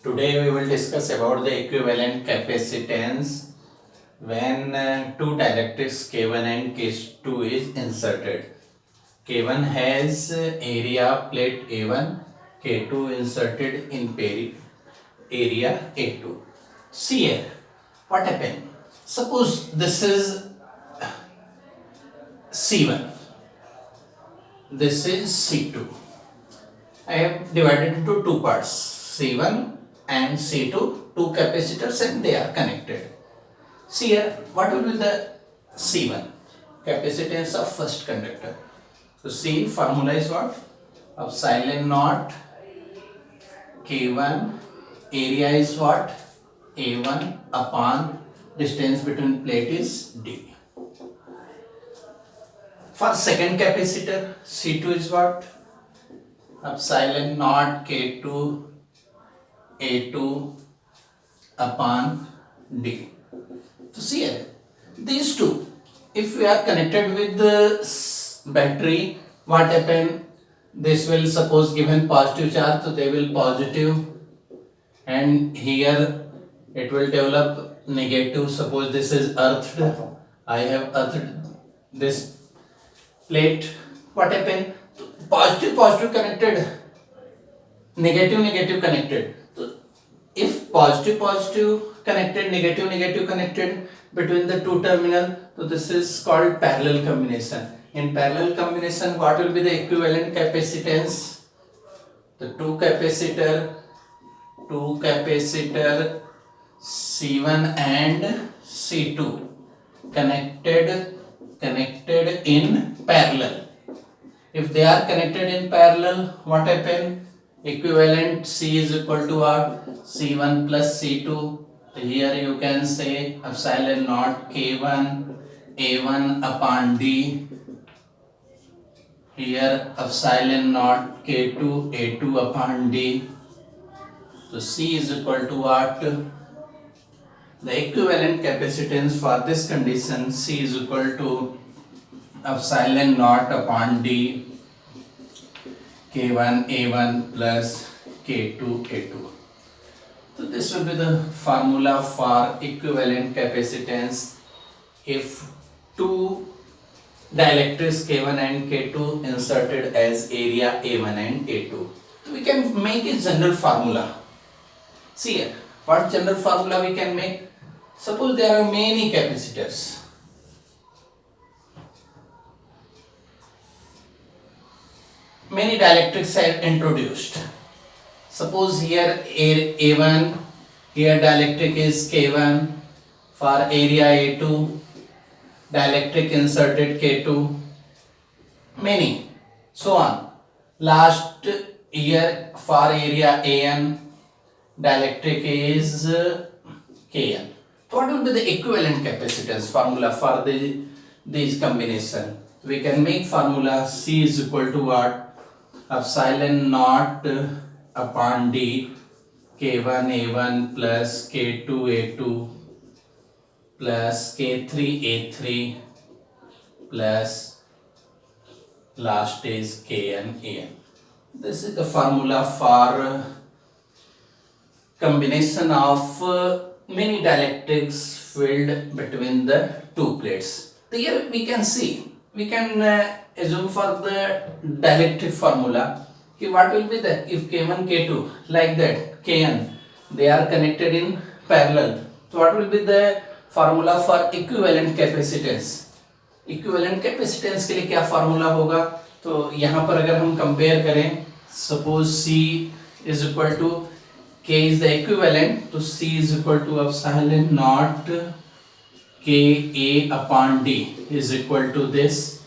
Today we will discuss about the equivalent capacitance when two dielectrics K1 and K2 is inserted. K1 has area plate A1, K2 inserted in area A2. See here, what happened? Suppose this is C1, this is C2. I have divided into two parts, C1 and C2, two capacitors, and they are connected. See here, what will be the C1? Capacitance of first conductor. So C formula is what? Epsilon naught K1, area is what? A1 upon distance between plate is D. For second capacitor, C2 is what? Epsilon naught K2 A2 upon D. So see here, these two, if we are connected with the battery, what happen? This will suppose given positive charge, so they will positive, and here it will develop negative. Suppose this is earthed, I have earthed this plate. What happen? Positive positive connected, negative negative connected. So if positive positive connected, negative negative connected between the two terminal, so this is called parallel combination. In parallel combination, what will be the equivalent capacitance? The two capacitor C1 and C2 connected in parallel. If they are connected in parallel, what happen? Equivalent C is equal to what? C1 plus C2. Here you can say epsilon naught K1 A1 upon D. Here epsilon naught K2 A2 upon D. So C is equal to what? The equivalent capacitance for this condition, C is equal to epsilon naught upon D K1 A1 plus K2 A2. So this will be the formula for equivalent capacitance if two dielectrics K1 and K2 inserted as area A1 and A2. So we can make a general formula. See here, what general formula we can make? Suppose there are many capacitors. Many dielectrics are introduced. Suppose here A1, here dielectric is K1, for area A2, dielectric inserted K2, many, so on. Last year for area AN, dielectric is Kn. So what will be the equivalent capacitance formula for these combination? We can make formula C is equal to what? Epsilon naught upon D K1 A1 plus K2 A2 plus K3 A3 plus last is Kn An. This is the formula for combination of many dielectrics filled between the two plates. Here we can see, we can assume for the dielectric formula, what will be the, if K1 K2 like that Kn, they are connected in parallel, so what will be the formula for equivalent capacitance? Equivalent capacitance के लिए क्या formula होगा? तो यहाँ पर अगर हम compare करें, suppose C is equal to K is the equivalent, तो C is equal to epsilon naught Ka upon D is equal to this.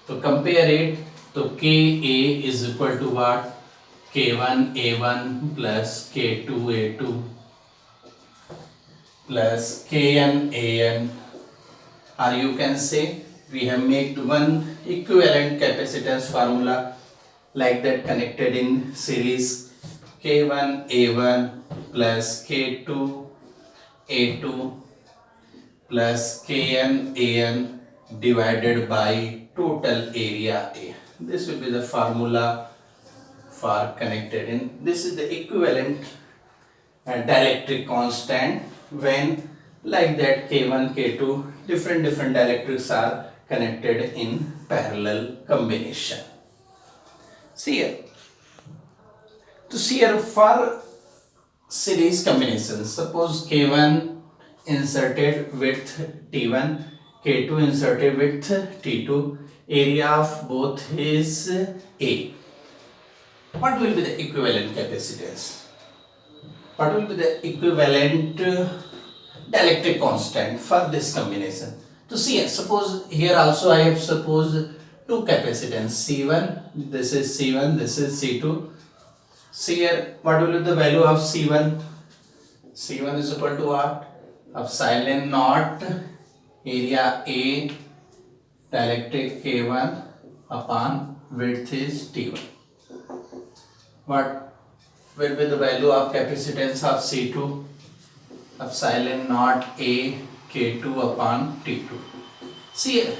तो compare it, तो Ka is equal to what? K1 A1 plus K2 A2 plus Kn An, or you can say we have made one equivalent capacitance formula like that connected in series K1 A1 plus K2 A2 plus Kn An divided by total area A. This will be the formula for connected in. This is the equivalent dielectric constant when like that K1, K2, different dielectrics are connected in parallel combination. See here. To see here for series combination, suppose K1 inserted with T1, K2 inserted with T2, area of both is A. What will be the equivalent capacitance? What will be the equivalent dielectric constant for this combination? To see, suppose here also I have supposed two capacitance C1, this is C1, this is C2. See here, what will be the value of C1? C1 is equal to what? Epsilon naught area A dielectric K1 upon width is T1. What will be the value of capacitance of C2? Epsilon naught A K2 upon T2. See here,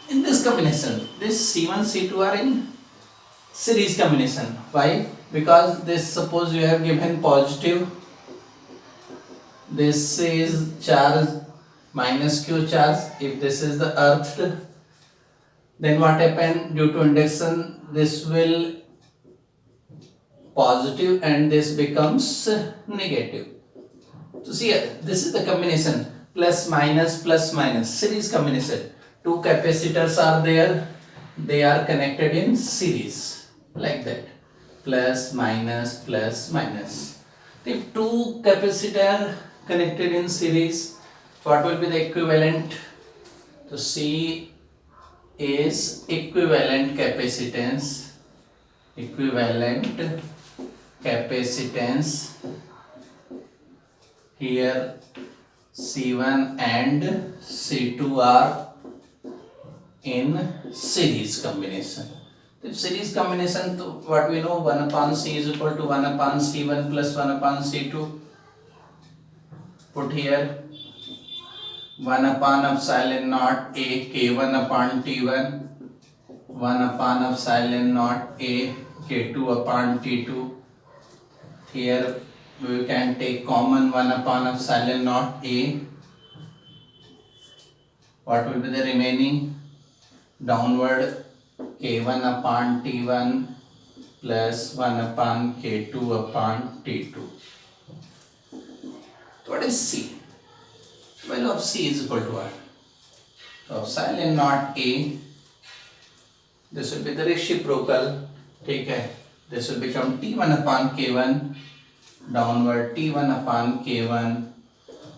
in this combination, this C1, C2 are in series combination. Why? Because this, suppose you have given positive, this is charge minus Q charge. If this is the earth, then what happened? Due to induction, this will positive and this becomes negative. So see, this is the combination plus minus series combination. Two capacitors are there, they are connected in series like that, plus minus. If two capacitors connected in series, what will be the equivalent? So C is equivalent capacitance here C1 and C2 are in series combination. If series combination, to what we know, 1 upon C is equal to 1 upon C1 plus 1 upon C2. Put here 1 upon epsilon naught A K1 upon T1, 1 upon epsilon naught A K2 upon T2. Here we can take common 1 upon epsilon naught A. What will be the remaining? Downward K1 upon T1 plus 1 upon K2 upon T2. What is C? Value of C is equal to what? So epsilon naught A, this will be the reciprocal, take care. This will become T1 upon K1, downward T1 upon K1,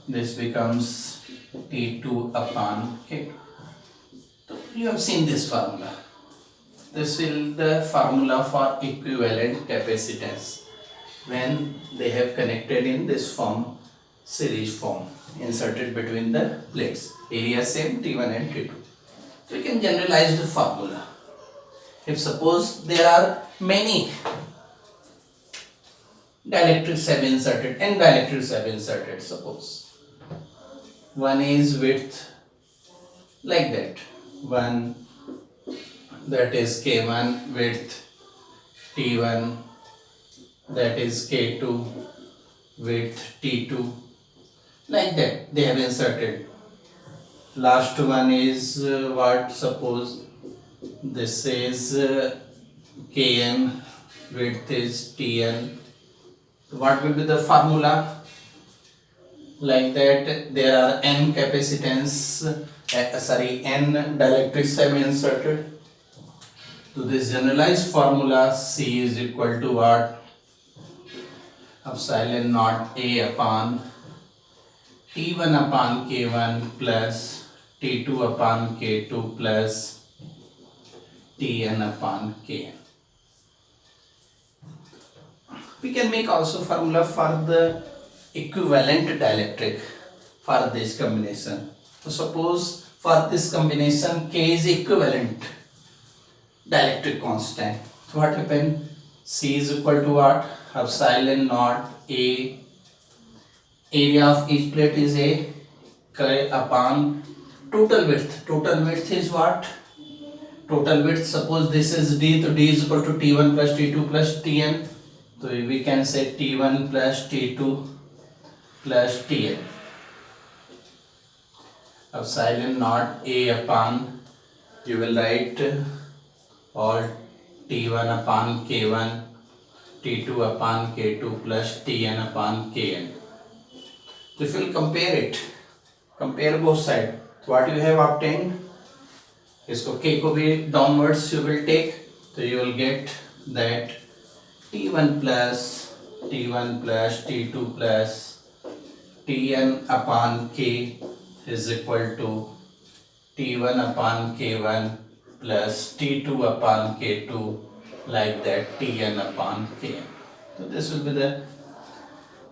this becomes T2 upon K2. So you have seen this formula. This is the formula for equivalent capacitance when they have connected in this form, series form, inserted between the plates, area same T1 and T2. So we can generalize the formula. If suppose there are many dielectrics have inserted, n dielectrics have inserted, suppose one is width like that, one that is K1 width T1, that is K2 width T2, like that they have inserted. Last one is what, suppose this is Kn, width is Tn. What will be the formula? Like that there are n capacitance, n dielectrics have been inserted. To this generalized formula, C is equal to what? Epsilon naught A upon T1 upon K1 plus T2 upon K2 plus Tn upon Kn. We can make also formula for the equivalent dielectric for this combination. So suppose for this combination K is equivalent dielectric constant. So what happened? C is equal to what? Epsilon naught A, area of each plate is A, upon total width. Total width is what? Total width, suppose this is D, so D is equal to T1 plus T2 plus Tn. So we can say T1 plus T2 plus Tn. Epsilon naught A upon, you will write all T1 upon K1, T2 upon K2 plus Tn upon Kn. So if you will compare both sides, so what you have obtained, इसको K को भी downwards you will take, तो you will get that T1 plus T2 plus Tn upon K is equal to T1 upon K1 plus T2 upon K2, like that Tn upon Kn. So this will be the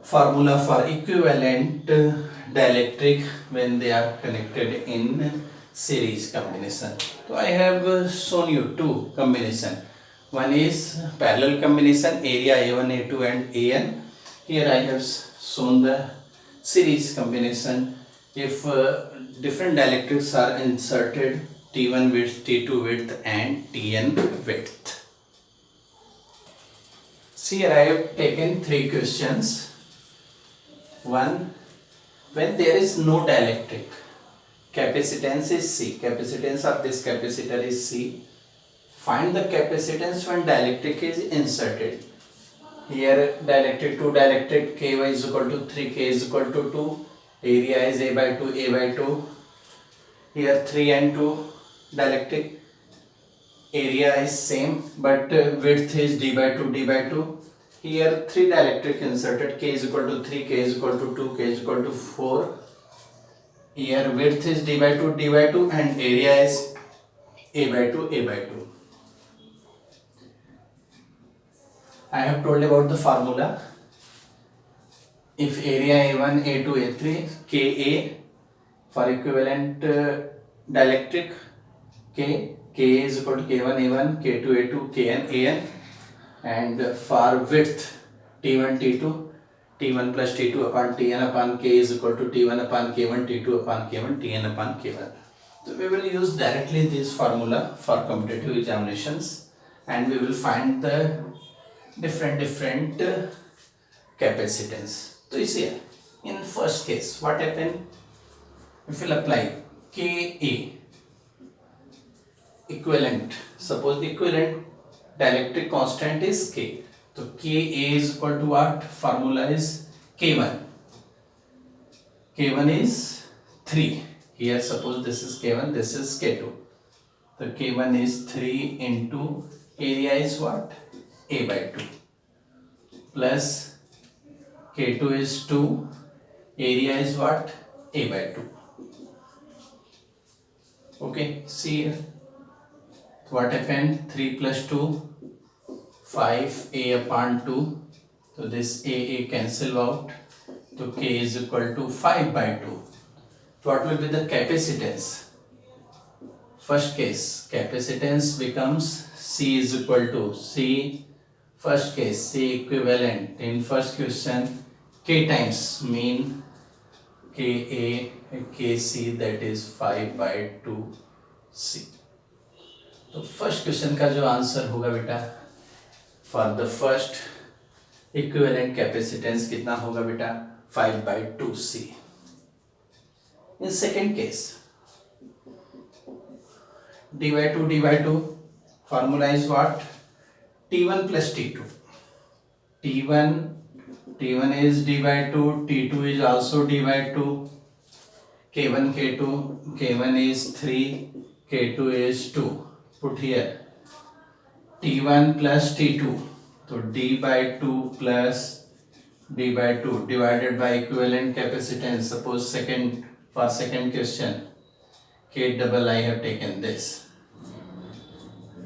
formula for equivalent dielectric when they are connected in series combination. So I have shown you two combination. One is parallel combination, area A1, A2 and An. Here I have shown the series combination. If different dielectrics are inserted, T1 width, T2 width and Tn width. See, here I have taken three questions. One, when there is no dielectric, capacitance is C. Capacitance of this capacitor is C. Find the capacitance when dielectric is inserted. Here dielectric, 2 dielectric, Ky is equal to 3, K is equal to 2. Area is A by 2, A by 2. Here 3 and 2 dielectric. Area is same, but width is D by 2, D by 2. Here 3 dielectric inserted, K is equal to 3, K is equal to 2, K is equal to 4. Here width is D by 2, D by 2 and area is A by 2, A by 2. I have told about the formula. If area A1, A2, A3, Ka for equivalent dielectric, Ka is equal to K1, A1, K2, A2, Kn, An. And for width, T1, T2, T1 plus T2 upon Tn upon K is equal to T1 upon K1, T2 upon K1, Tn upon K1. So we will use directly this formula for competitive examinations and we will find the different capacitance. So you see, in first case, what happened? If we will apply Ka equivalent, suppose the equivalent dielectric constant is K. So Ka is equal to what? Formula is K1. K1 is 3. Here suppose this is K1, this is K2. So K1 is 3 into area is what? A by 2. Plus K2 is 2. Area is what? A by 2. Okay, see here. What happened? 3 plus 2, 5, A upon 2. So this A cancel out. So K is equal to 5 by 2. So what will be the capacitance? First case, capacitance becomes C is equal to C. First case, C equivalent. In first question, K times mean Ka, Kc, that is 5 by 2 C. तो first question का जो answer होगा बेटा, for the first equivalent capacitance कितना होगा बेटा? 5 by 2C. In second case, d by 2 formula is what? T1 plus T2. T1 is d by 2, T2 is also d by 2. K1 K2, K1 is 3, K2 is 2. Put here T1 plus T2, so d by 2 plus d by 2 divided by equivalent capacitance. Suppose for second question, K double I have taken this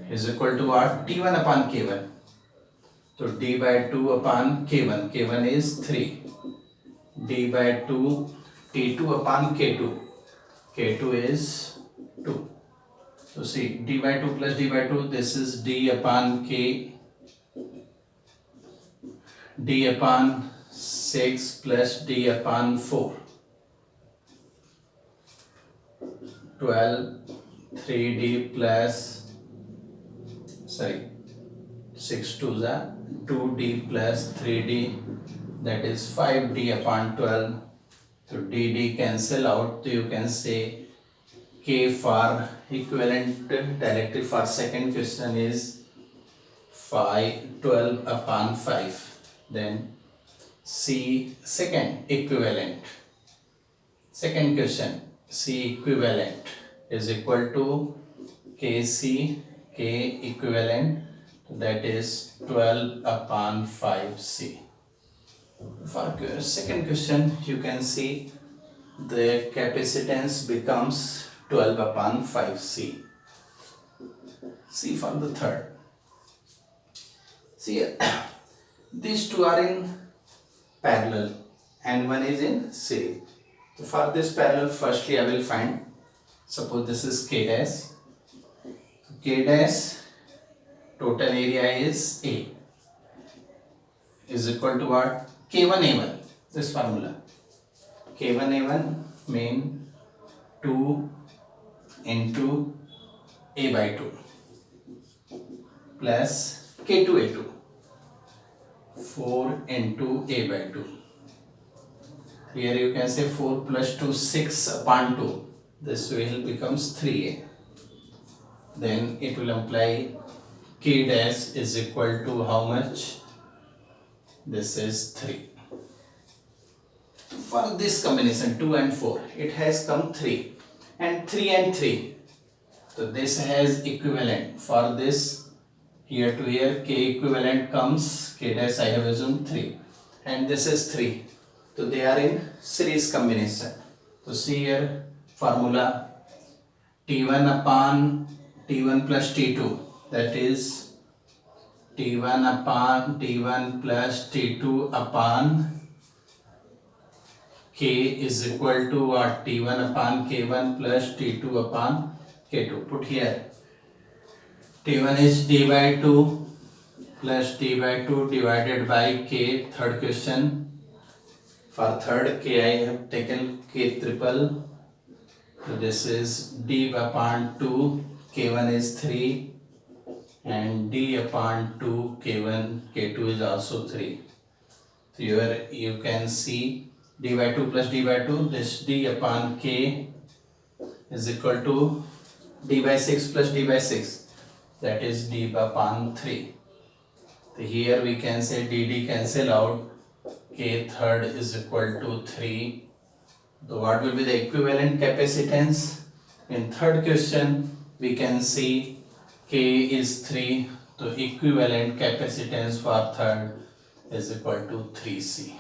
is equal to what? T1 upon K1. So d by 2 upon K1, K1 is 3, d by 2 T2 upon K2, K2 is 2. So see, d by 2 plus d by 2, this is d upon K, d upon 6 plus d upon 4. 12, 3d plus, sorry, 6 to the 2d plus 3d, that is 5d upon 12. So dd cancel out, so you can say k for equivalent directly for second question is 12 upon 5. Then c second equivalent, second question, c equivalent is equal to kc, k equivalent, that is 12 upon 5c. For second question you can see the capacitance becomes 12 upon 5c. See for the third. See these two are in parallel and one is in series. So for this parallel, firstly I will find, suppose this is k dash. So k dash total area is A is equal to what? K1A1, this formula. K1A1 mean 2 into A by 2 plus K2A2 4 into A by 2. Here you can say 4 plus 2 6 upon 2. This will becomes 3A. Then it will imply K dash is equal to how much? This is 3. For this combination 2 and 4, it has come 3 and 3 and 3. So this has equivalent for this, here to here k equivalent comes, k dash I have assumed 3 and this is 3. So they are in series combination. So see here formula T1 upon T1 plus T2, that is T1 upon T1 plus T2 upon K is equal to what? T1 upon K1 plus T2 upon K2. Put here T1 is D by 2 plus D by 2 divided by K. Third question, for third K I have taken K triple. So this is D upon 2, K1 is 3 and D upon 2, K1, K2 is also 3. So here you can see D by 2 plus D by 2, this D upon K is equal to D by 6 plus D by 6, that is D upon 3. So here we can say DD cancel out, K third is equal to 3. So what will be the equivalent capacitance? In third question we can see K is 3, so equivalent capacitance for third is equal to 3C.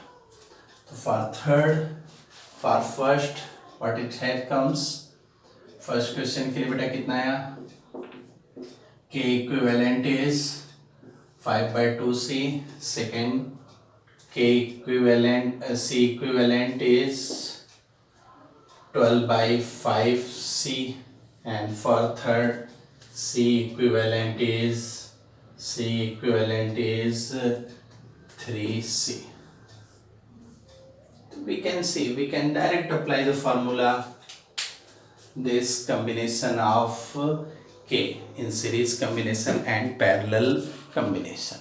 So for third, for first, what it had comes, first question के लिए बेटा कितना आया? K equivalent is 5 by 2C. Second, K equivalent, C equivalent is 12 by 5C, and for third, C equivalent is 3C. We can see, we can direct apply the formula, this combination of K in series combination and parallel combination.